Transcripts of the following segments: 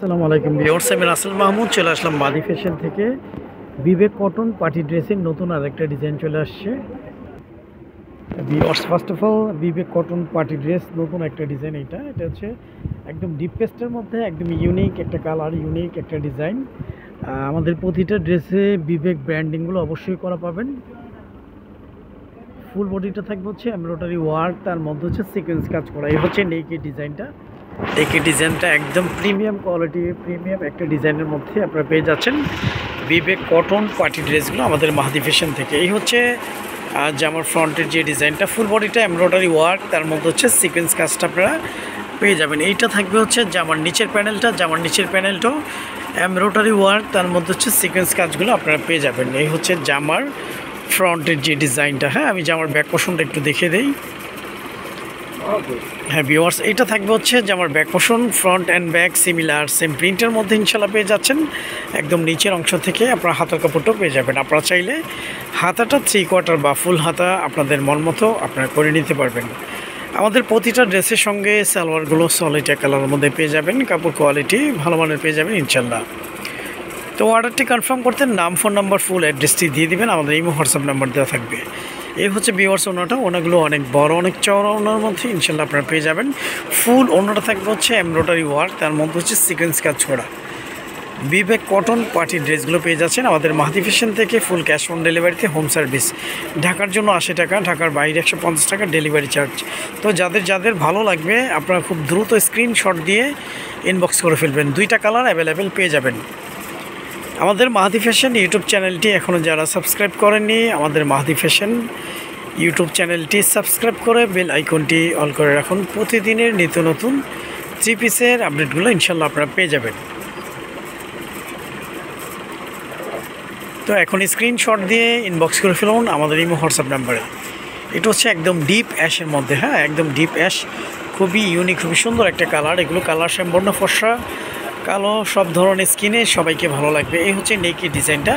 আসসালামু আলাইকুম ভিউয়ার্স, আমি রাসেল মাহমুদ চলে আসলাম বাদি ফ্যাশন থেকে। বিবেক কটন পার্টি ড্রেসের নতুন আরেকটা ডিজাইন চলে আসছে। Viewers, first of all Vivek cotton party dress নতুন একটা ডিজাইন। এটা হচ্ছে একদম ডিপ পেস্টের মধ্যে একদম ইউনিক একটা কালার, ইউনিক একটা ডিজাইন। আমাদের প্রতিটা ড্রেসে বিবেক ব্র্যান্ডিংগুলো অবশ্যই করা পাবেন। ফুল বডিটা থাকবে হচ্ছে এমব্রয়ডারি ওয়ার্ক, তার মধ্যে হচ্ছে সিকোয়েন্স কাজ করা। এই হচ্ছে নেকের ডিজাইনটা। এই ডিজাইনটা একদম প্রিমিয়াম কোয়ালিটি, প্রিমিয়াম একটা ডিজাইনের মধ্যে আপনারা পেয়ে যাচ্ছেন বিবেক কটন পার্টি ড্রেসগুলো আমাদের মাহাদি ফ্যাশন থেকে। এই হচ্ছে জামার ফ্রন্টের যে ডিজাইনটা, ফুল বডিটা এমব্রয়ডারি ওয়ার্ক, তার মধ্যে হচ্ছে সিকোয়েন্স কাজটা আপনারা পেয়ে যাবেন। এইটা থাকবে হচ্ছে জামার নিচের প্যানেলটাও এমব্রয়ডারি ওয়ার্ক, তার মধ্যে হচ্ছে সিকোয়েন্স কাজগুলো আপনারা পেয়ে যাবেন। এই হচ্ছে জামার ফ্রন্টের যে ডিজাইনটা। হ্যাঁ, আমি জামার ব্যাক পোর্শনটা একটু দেখিয়ে দিই। হ্যাঁ ভিউয়ার্স, এটা থাকবে হচ্ছে যে আমার back portion, front and back similar same প্রিন্টের মধ্যে ইনশাল্লাহ পেয়ে যাচ্ছেন। একদম নিচের অংশ থেকে আপনারা হাতার কাপড়টাও পেয়ে যাবেন। আপনারা চাইলে হাতাটা 3/4 বা ফুল হাতা আপনাদের মন মতো আপনারা করে নিতে পারবেন। আমাদের প্রতিটা ড্রেসের সঙ্গে সালোয়ারগুলো সলিড কালারের মধ্যে পেয়ে যাবেন। কাপড় কোয়ালিটি ভালো মানের পেয়ে যাবেন ইনশাল্লাহ। তো অর্ডারটি কনফার্ম করতে নাম, ফোন নাম্বার, ফুল অ্যাড্রেসটি দিয়ে দিবেন। আমাদের ইমো হোয়াটসঅ্যাপ নাম্বার দেওয়া থাকবে। এই হচ্ছে ভিউয়ার্স ওনাগুলো অনেক বড়, অনেক চওড়া ওনার মধ্যে ইনশাল্লাহ আপনারা পেয়ে যাবেন। ফুল ওনাটা থাকবে হচ্ছে এমব্রয়ডারি ওয়ার্ক, তার মধ্যে হচ্ছে সিকোয়েন্স কাজ ছড়া। বিবেক কটন পার্টি ড্রেসগুলো পেয়ে যাচ্ছেন আমাদের মাহাদি ফ্যাশন থেকে। ফুল ক্যাশ অন ডেলিভারিতে, হোম সার্ভিস। ঢাকার জন্য 80 টাকা, ঢাকার বাইরে 150 টাকা ডেলিভারি চার্জ। তো যাদের ভালো লাগবে আপনারা খুব দ্রুত স্ক্রিনশট দিয়ে ইনবক্স করে ফেলবেন। 2টা কালার অ্যাভেলেবেল পেয়ে যাবেন। আমাদের মাহাদি ফ্যাশন ইউটিউব চ্যানেলটি এখনও যারা সাবস্ক্রাইব করেননি, আমাদের মাহাদি ফ্যাশন ইউটিউব চ্যানেলটি সাবস্ক্রাইব করে বেল আইকনটি অল করে রাখুন। প্রতিদিনের নিত্য নতুন 3 পিসের আপডেটগুলো ইনশাল্লাহ আপনারা পেয়ে যাবেন। তো এখন স্ক্রিনশট দিয়ে ইনবক্স করে ফেলুন আমাদের ইমো হোয়াটসঅ্যাপ নাম্বারে। এটা হচ্ছে একদম ডিপ অ্যাশের মধ্যে। হ্যাঁ, একদম ডিপ অ্যাশ, খুবই ইউনিক, খুবই সুন্দর একটা কালার। এগুলো কালার সম্পূর্ণ ফর্সা, কালো, সব ধরনের স্কিনে সবাইকে ভালো লাগবে। এই হচ্ছে নেকের ডিজাইনটা।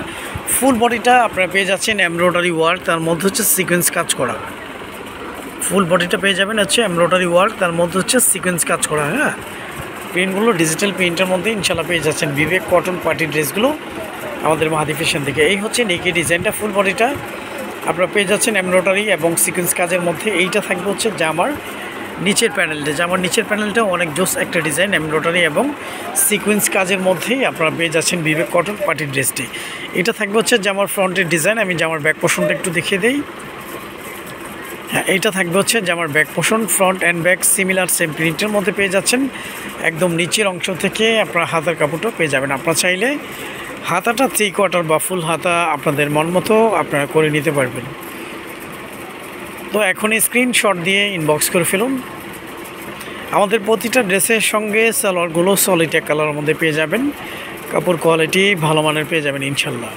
ফুল বডিটা আপনারা পেয়ে যাচ্ছেন এমব্রয়ডারি ওয়ার্ক, তার মধ্যে হচ্ছে সিকোয়েন্স কাজ করা। ফুল বডিটা পেয়ে যাবেন হচ্ছে এমব্রয়ডারি ওয়ার্ক, তার মধ্যে হচ্ছে সিকোয়েন্স কাজ করা। হ্যাঁ, প্রিন্টগুলো ডিজিটাল প্রিন্টের মধ্যে ইনশাল্লাহ পেয়ে যাচ্ছেন বিবেক কটন পার্টি ড্রেসগুলো আমাদের মাহাদি ফ্যাশন থেকে। এই হচ্ছে নেকের ডিজাইনটা। ফুল বডিটা আপনারা পেয়ে যাচ্ছেন এমব্রয়ডারি এবং সিকোয়েন্স কাজের মধ্যে। এইটা থাকবে হচ্ছে জামার নিচের প্যানেলটা অনেক জোস একটা ডিজাইন, এমব্রয়ডারি এবং সিকোয়েন্স কাজের মধ্যেই আপনারা পেয়ে যাচ্ছেন বিবেক কটন পার্টি ড্রেসটি। এটা থাকবে হচ্ছে জামার ফ্রন্টের ডিজাইন। আমি জামার ব্যাক পোর্শনটা একটু দেখিয়ে দিই। হ্যাঁ, এইটা থাকবে হচ্ছে জামার back portion, front and back similar same প্রিন্টের মধ্যে পেয়ে যাচ্ছেন। একদম নিচের অংশ থেকে আপনারা হাতার কাপড়টাও পেয়ে যাবেন। আপনারা চাইলে হাতাটা 3/4 বা ফুল হাতা আপনাদের মন মতো আপনারা করে নিতে পারবেন। তো এখন স্ক্রিনশট দিয়ে ইনবক্স করে ফেলুন। আমাদের প্রতিটা ড্রেসের সঙ্গে সালোয়ারগুলো সলিড কালারের মধ্যে পেয়ে যাবেন। কাপড় কোয়ালিটি ভালো মানের পেয়ে যাবেন ইনশাল্লাহ।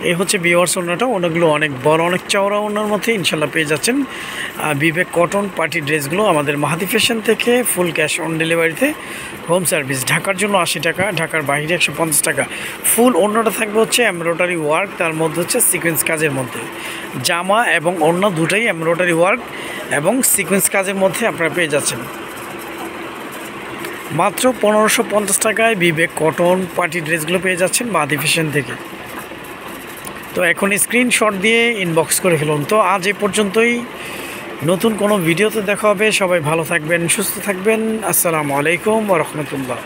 এই হচ্ছে ভিউয়ার্স ওনাগুলো অনেক বড়, অনেক চওড়া ওনার মধ্যে ইনশাল্লাহ পেয়ে যাচ্ছেন বিবেক কটন পার্টি ড্রেসগুলো আমাদের মাহাদি ফ্যাশন থেকে। ফুল ক্যাশ অন ডেলিভারিতে, হোম সার্ভিস। ঢাকার জন্য 80 টাকা, ঢাকার বাইরে 150 টাকা। ফুল ওড়নাটা থাকবে হচ্ছে এমব্রয়ডারি ওয়ার্ক, তার মধ্যে হচ্ছে সিকোয়েন্স কাজের মধ্যে। জামা এবং ওড়না দুটাই এমব্রয়ডারি ওয়ার্ক এবং সিকোয়েন্স কাজের মধ্যে আপনারা পেয়ে যাচ্ছেন। মাত্র 1550 টাকায় বিবেক কটন পার্টি ড্রেসগুলো পেয়ে যাচ্ছেন মাহাদি ফ্যাশন থেকে। তো এখন স্ক্রিনশট দিয়ে ইনবক্স করে ফেলুন। তো আজ এই পর্যন্তই। নতুন কোনো ভিডিওতে দেখা হবে। সবাই ভালো থাকবেন, সুস্থ থাকবেন। আসসালামু আলাইকুম ওয়া রাহমাতুল্লাহ।